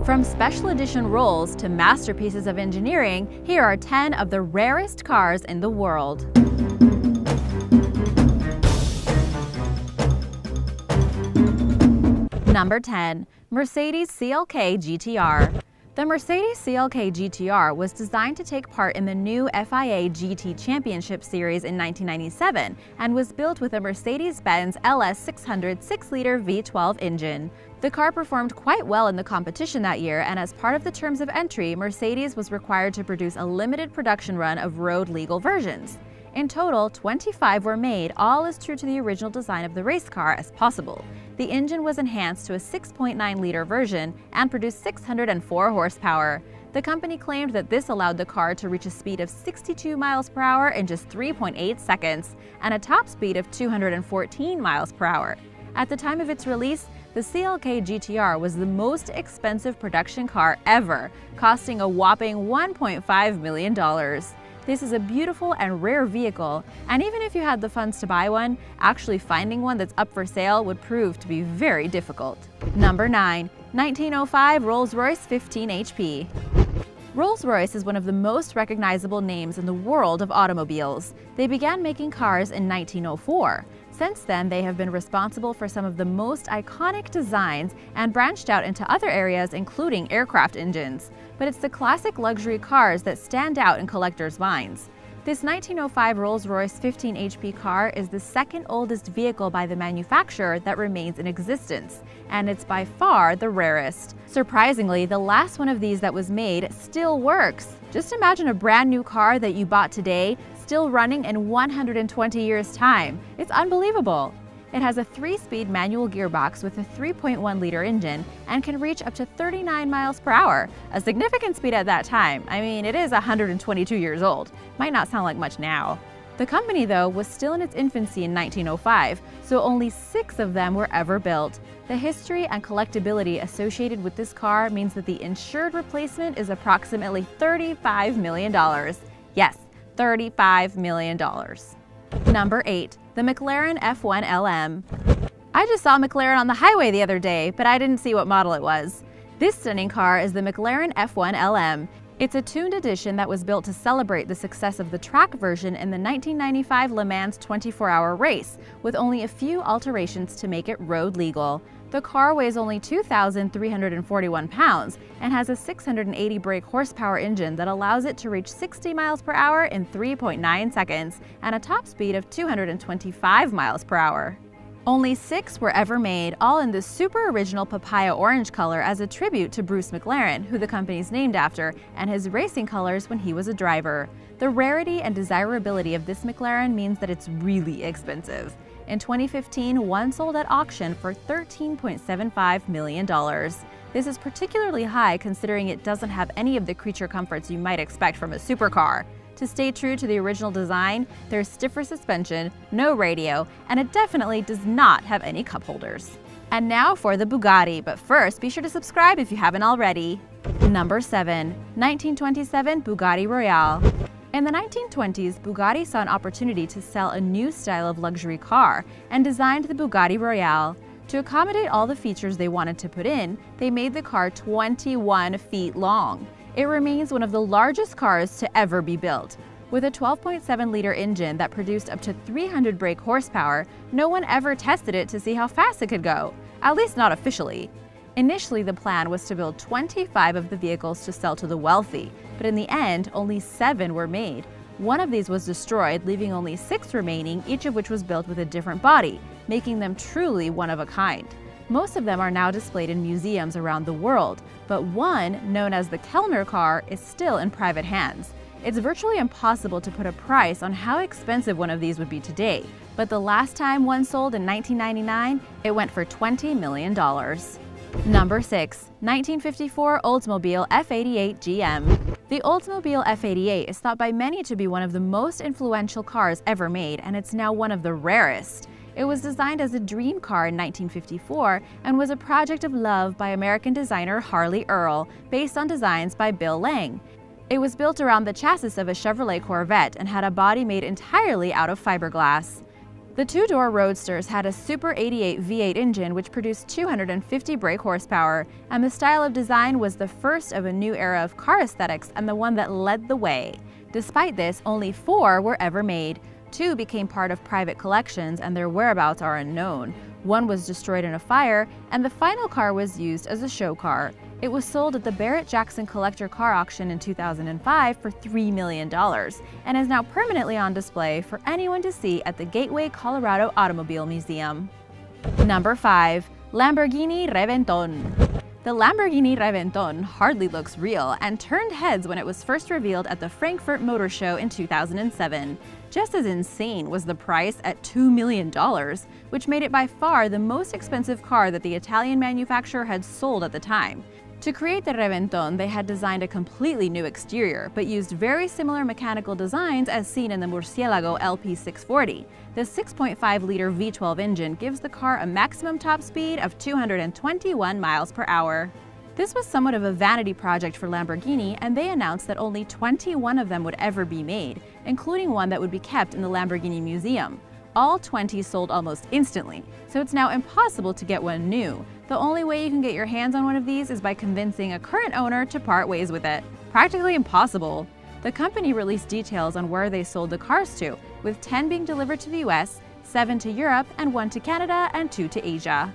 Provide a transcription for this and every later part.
From special edition rolls to masterpieces of engineering, here are 10 of the rarest cars in the world. Number 10. Mercedes CLK GTR. The Mercedes CLK GTR was designed to take part in the new FIA GT Championship Series in 1997 and was built with a Mercedes-Benz LS 600 6-liter V12 engine. The car performed quite well in the competition that year, and as part of the terms of entry, Mercedes was required to produce a limited production run of road-legal versions. In total, 25 were made, all as true to the original design of the race car as possible. The engine was enhanced to a 6.9-liter version and produced 604 horsepower. The company claimed that this allowed the car to reach a speed of 62 miles per hour in just 3.8 seconds and a top speed of 214 miles per hour. At the time of its release, the CLK GTR was the most expensive production car ever, costing a whopping $1.5 million. This is a beautiful and rare vehicle, and even if you had the funds to buy one, actually finding one that's up for sale would prove to be very difficult. Number 9. 1905 Rolls-Royce 15 HP. Rolls-Royce is one of the most recognizable names in the world of automobiles. They began making cars in 1904. Since then, they have been responsible for some of the most iconic designs and branched out into other areas, including aircraft engines. But it's the classic luxury cars that stand out in collectors' minds. This 1905 Rolls-Royce 15 HP car is the second oldest vehicle by the manufacturer that remains in existence, and it's by far the rarest. Surprisingly, the last one of these that was made still works. Just imagine a brand new car that you bought today still running in 120 years' time. It's unbelievable. It has a 3-speed manual gearbox with a 3.1-liter engine and can reach up to 39 miles per hour, a significant speed at that time. I mean, it is 122 years old. Might not sound like much now. The company, though, was still in its infancy in 1905, so only 6 of them were ever built. The history and collectability associated with this car means that the insured replacement is approximately $35 million. Yes, $35 million. Number 8. The McLaren F1 LM. I just saw McLaren on the highway the other day, but I didn't see what model it was. This stunning car is the McLaren F1 LM. It's a tuned edition that was built to celebrate the success of the track version in the 1995 Le Mans 24-hour race, with only a few alterations to make it road legal. The car weighs only 2,341 pounds and has a 680 brake horsepower engine that allows it to reach 60 miles per hour in 3.9 seconds and a top speed of 225 miles per hour. Only 6 were ever made, all in this super original papaya orange color as a tribute to Bruce McLaren, who the company's named after, and his racing colors when he was a driver. The rarity and desirability of this McLaren means that it's really expensive. In 2015, one sold at auction for $13.75 million. This is particularly high considering it doesn't have any of the creature comforts you might expect from a supercar. To stay true to the original design, there's stiffer suspension, no radio, and it definitely does not have any cup holders. And now for the Bugatti, but first be sure to subscribe if you haven't already. Number 7. 1927 Bugatti Royale. In the 1920s, Bugatti saw an opportunity to sell a new style of luxury car and designed the Bugatti Royale. To accommodate all the features they wanted to put in, they made the car 21 feet long. It remains one of the largest cars to ever be built. With a 12.7-liter engine that produced up to 300 brake horsepower, no one ever tested it to see how fast it could go, at least not officially. Initially, the plan was to build 25 of the vehicles to sell to the wealthy, but in the end, only 7 were made. One of these was destroyed, leaving only 6 remaining, each of which was built with a different body, making them truly one of a kind. Most of them are now displayed in museums around the world, but one, known as the Kellner car, is still in private hands. It's virtually impossible to put a price on how expensive one of these would be today, but the last time one sold in 1999, it went for $20 million. Number 6. 1954 Oldsmobile F88 GM. The Oldsmobile F88 is thought by many to be one of the most influential cars ever made, and it's now one of the rarest. It was designed as a dream car in 1954 and was a project of love by American designer Harley Earl, based on designs by Bill Lang. It was built around the chassis of a Chevrolet Corvette and had a body made entirely out of fiberglass. The two-door Roadsters had a Super 88 V8 engine which produced 250 brake horsepower, and the style of design was the first of a new era of car aesthetics and the one that led the way. Despite this, only 4 were ever made. 2 became part of private collections and their whereabouts are unknown. 1 was destroyed in a fire, and the final car was used as a show car. It was sold at the Barrett-Jackson Collector Car Auction in 2005 for $3 million and is now permanently on display for anyone to see at the Gateway Colorado Automobile Museum. Number 5. Lamborghini Reventon. The Lamborghini Reventon hardly looks real and turned heads when it was first revealed at the Frankfurt Motor Show in 2007. Just as insane was the price at $2 million, which made it by far the most expensive car that the Italian manufacturer had sold at the time. To create the Reventon, they had designed a completely new exterior, but used very similar mechanical designs as seen in the Murcielago LP640. The 6.5-liter V12 engine gives the car a maximum top speed of 221 miles per hour. This was somewhat of a vanity project for Lamborghini, and they announced that only 21 of them would ever be made, including one that would be kept in the Lamborghini Museum. All 20 sold almost instantly, so it's now impossible to get one new. The only way you can get your hands on one of these is by convincing a current owner to part ways with it. Practically impossible. The company released details on where they sold the cars to, with 10 being delivered to the US, 7 to Europe, and 1 to Canada, and 2 to Asia.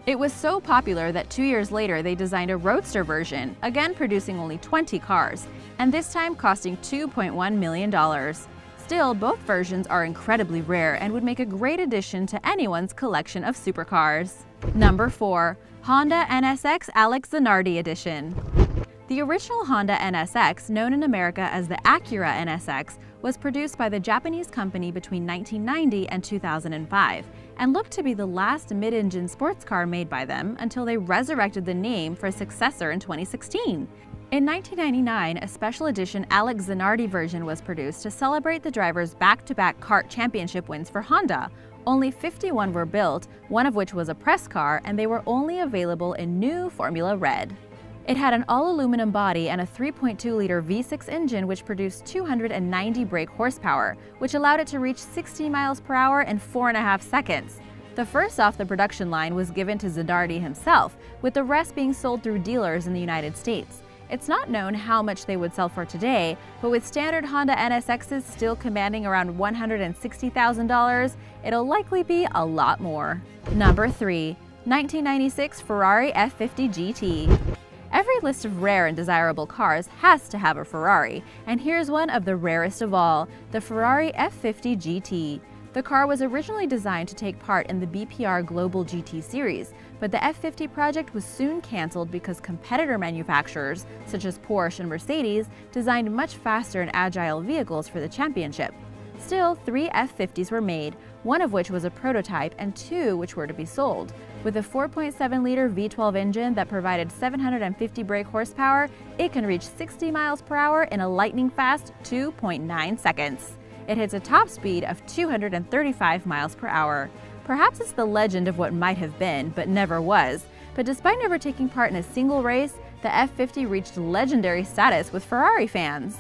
It was so popular that 2 years later they designed a roadster version, again producing only 20 cars, and this time costing $2.1 million. Still, both versions are incredibly rare and would make a great addition to anyone's collection of supercars. Number 4. Honda NSX Alex Zanardi Edition. The original Honda NSX, known in America as the Acura NSX, was produced by the Japanese company between 1990 and 2005, and looked to be the last mid-engine sports car made by them until they resurrected the name for a successor in 2016. In 1999, a special edition Alex Zanardi version was produced to celebrate the driver's back-to-back kart championship wins for Honda. Only 51 were built, one of which was a press car, and they were only available in new Formula Red. It had an all-aluminum body and a 3.2-liter V6 engine which produced 290 brake horsepower, which allowed it to reach 60 miles per hour in 4.5 seconds. The first off the production line was given to Zanardi himself, with the rest being sold through dealers in the United States. It's not known how much they would sell for today, but with standard Honda NSXs still commanding around $160,000, it'll likely be a lot more. Number 3. 1996 Ferrari F50 GT. Every list of rare and desirable cars has to have a Ferrari, and here's one of the rarest of all, the Ferrari F50 GT. The car was originally designed to take part in the BPR Global GT series, but the F50 project was soon canceled because competitor manufacturers, such as Porsche and Mercedes, designed much faster and agile vehicles for the championship. Still, 3 F50s were made, one of which was a prototype and 2 which were to be sold. With a 4.7-liter V12 engine that provided 750 brake horsepower, it can reach 60 miles per hour in a lightning-fast 2.9 seconds. It hits a top speed of 235 miles per hour. Perhaps it's the legend of what might have been, but never was. But despite never taking part in a single race, the F50 reached legendary status with Ferrari fans.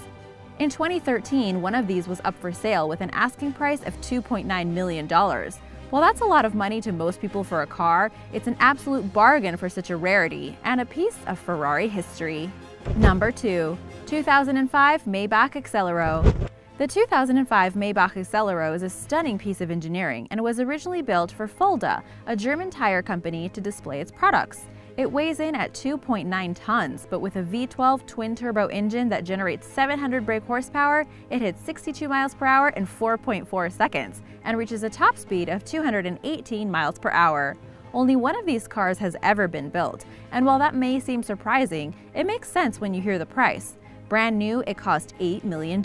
In 2013, one of these was up for sale with an asking price of $2.9 million. While that's a lot of money to most people for a car, it's an absolute bargain for such a rarity and a piece of Ferrari history. Number 2. 2005 Maybach Excelero. The 2005 Maybach Excelero is a stunning piece of engineering and was originally built for Fulda, a German tire company, to display its products. It weighs in at 2.9 tons, but with a V12 twin-turbo engine that generates 700 brake horsepower, it hits 62 miles per hour in 4.4 seconds and reaches a top speed of 218 miles per hour. Only one of these cars has ever been built, and while that may seem surprising, it makes sense when you hear the price. Brand new, it cost $8 million.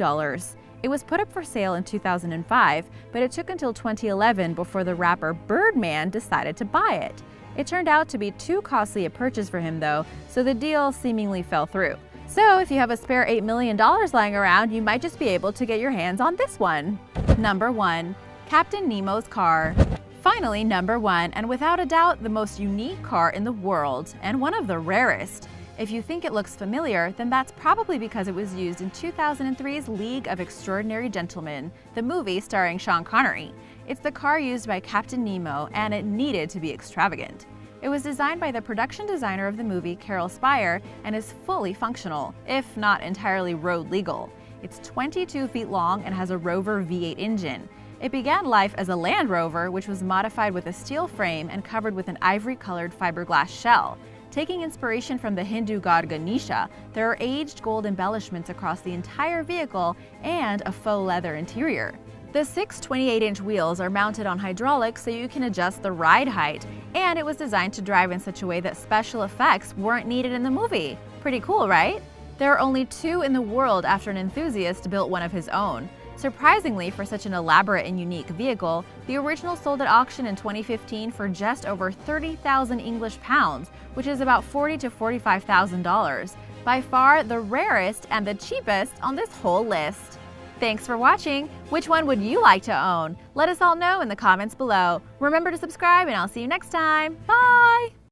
It was put up for sale in 2005, but it took until 2011 before the rapper Birdman decided to buy it. It turned out to be too costly a purchase for him though, so the deal seemingly fell through. So if you have a spare $8 million lying around, you might just be able to get your hands on this one. Number 1. Captain Nemo's car. Finally, number 1, and without a doubt the most unique car in the world, and one of the rarest. If you think it looks familiar, then that's probably because it was used in 2003's League of Extraordinary Gentlemen, the movie starring Sean Connery. It's the car used by Captain Nemo, and it needed to be extravagant. It was designed by the production designer of the movie, Carol Spire, and is fully functional, if not entirely road legal. It's 22 feet long and has a Rover V8 engine. It began life as a Land Rover, which was modified with a steel frame and covered with an ivory-colored fiberglass shell. Taking inspiration from the Hindu god Ganesha, there are aged gold embellishments across the entire vehicle and a faux leather interior. The 6 28-inch wheels are mounted on hydraulics so you can adjust the ride height, and it was designed to drive in such a way that special effects weren't needed in the movie. Pretty cool, right? There are only 2 in the world after an enthusiast built one of his own. Surprisingly, for such an elaborate and unique vehicle, the original sold at auction in 2015 for just over 30,000 English pounds, which is about $40,000 to $45,000. By far the rarest and the cheapest on this whole list. Thanks for watching! Which one would you like to own? Let us all know in the comments below. Remember to subscribe and I'll see you next time. Bye!